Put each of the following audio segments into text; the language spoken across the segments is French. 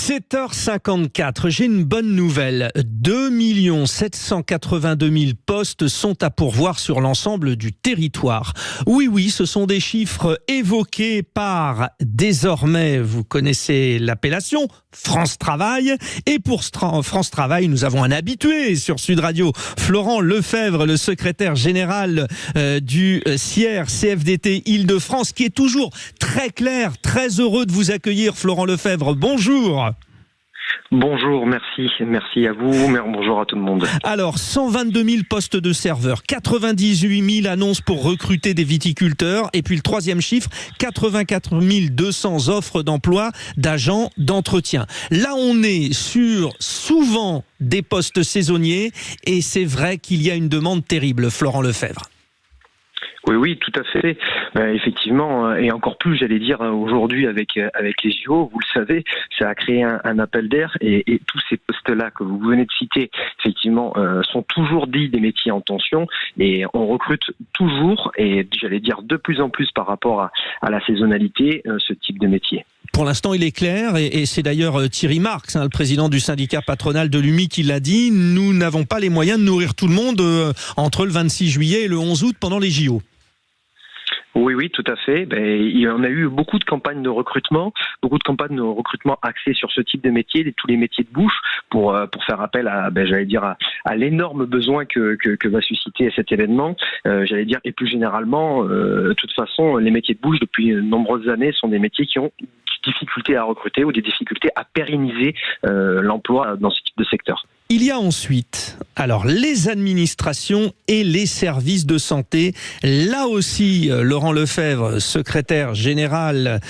7h54, j'ai une bonne nouvelle. 2 782 000 postes sont à pourvoir sur l'ensemble du territoire. Oui, ce sont des chiffres évoqués par, désormais, vous connaissez l'appellation, France Travail. Et pour France Travail, nous avons un habitué sur Sud Radio, Florent Lefebvre, le secrétaire général du CIER, CFDT Île-de-France, qui est toujours très clair, très heureux de vous accueillir, Florent Lefebvre. Bonjour. Bonjour, merci à vous, bonjour à tout le monde. Alors, 122 000 postes de serveurs, 98 000 annonces pour recruter des viticulteurs, et puis le troisième chiffre, 84 200 offres d'emploi d'agents d'entretien. Là, on est sur souvent des postes saisonniers, et c'est vrai qu'il y a une demande terrible, Florent Lefebvre. Oui, tout à fait. Effectivement, et encore plus, j'allais dire, aujourd'hui avec les JO, vous le savez, ça a créé un appel d'air et tous ces postes-là que vous venez de citer, effectivement, sont toujours dits des métiers en tension et on recrute toujours, et j'allais dire de plus en plus par rapport à la saisonnalité, ce type de métier. Pour l'instant, il est clair, et c'est d'ailleurs Thierry Marx, le président du syndicat patronal de l'UMI, qui l'a dit, nous n'avons pas les moyens de nourrir tout le monde entre le 26 juillet et le 11 août pendant les JO. Oui, tout à fait. On a eu beaucoup de campagnes de recrutement axées sur ce type de métier, tous les métiers de bouche, pour faire appel à l'énorme besoin que va susciter cet événement. Et plus généralement, de toute façon, les métiers de bouche depuis de nombreuses années sont des métiers qui ont des difficultés à recruter ou des difficultés à pérenniser l'emploi dans ce type de secteur. Il y a ensuite, les administrations et les services de santé. Là aussi, Laurent Lefebvre, secrétaire général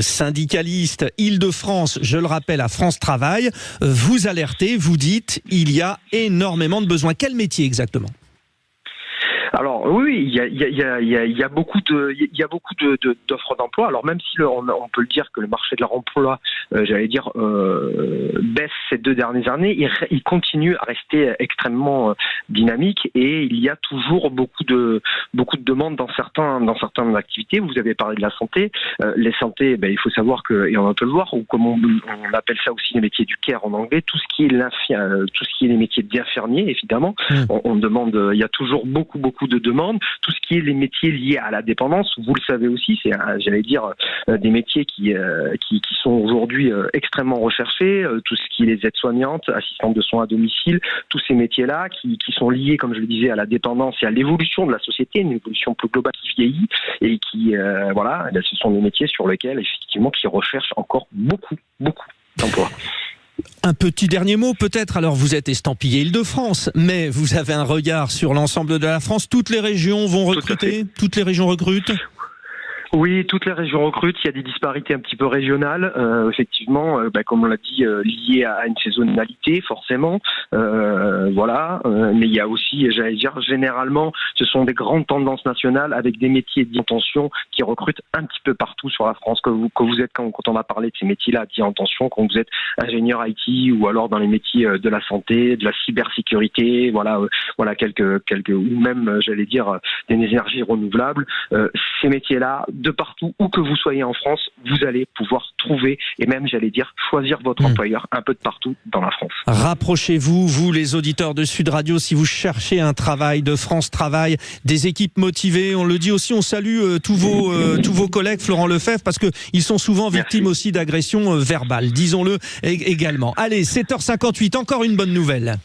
syndicaliste Île-de-France, je le rappelle, à France Travail, vous alertez, vous dites, il y a énormément de besoins. Quel métier exactement ? Alors oui, il y a beaucoup d'offres d'emploi. Alors même si on peut le dire que le marché de l'emploi, baisse ces 2 dernières années, il continue à rester extrêmement dynamique et il y a toujours beaucoup de demandes dans certaines activités. Vous avez parlé de la santé. Les santé, il faut savoir que, et on peut le voir, ou comme on appelle ça aussi les métiers du care en anglais, tout ce qui est les métiers d'infirmiers, évidemment, on demande, il y a toujours beaucoup de demandes. Tout ce qui est les métiers liés à la dépendance, vous le savez aussi, c'est des métiers qui sont aujourd'hui extrêmement recherchés. Tout ce qui est les aides-soignantes, assistantes de soins à domicile, tous ces métiers-là qui sont liés, comme je le disais, à la dépendance et à l'évolution de la société, une évolution plus globale qui vieillit et qui ce sont des métiers sur lesquels effectivement qui recherchent encore beaucoup d'emplois. Un petit dernier mot peut-être. Alors vous êtes estampillé Île-de-France, mais vous avez un regard sur l'ensemble de la France. Toutes les régions vont recruter ? Toutes les régions recrutent ? Oui, toutes les régions recrutent. Il y a des disparités un petit peu régionales, effectivement, comme on l'a dit, liées à une saisonnalité, forcément. Mais il y a aussi, généralement, ce sont des grandes tendances nationales avec des métiers dits en tension qui recrutent un petit peu partout sur la France. Quand vous êtes, quand on a parlé de ces métiers-là dits en tension, quand vous êtes ingénieur IT ou alors dans les métiers de la santé, de la cybersécurité, quelques ou même, des énergies renouvelables, ces métiers-là, de partout, où que vous soyez en France, vous allez pouvoir trouver et même, choisir votre employeur un peu de partout dans la France. Rapprochez-vous, vous les auditeurs de Sud Radio, si vous cherchez un travail de France Travail, des équipes motivées, on le dit aussi, on salue tous vos collègues, Florent Lefebvre, parce qu'ils sont souvent victimes aussi d'agressions verbales, disons-le également. Allez, 7h58, encore une bonne nouvelle.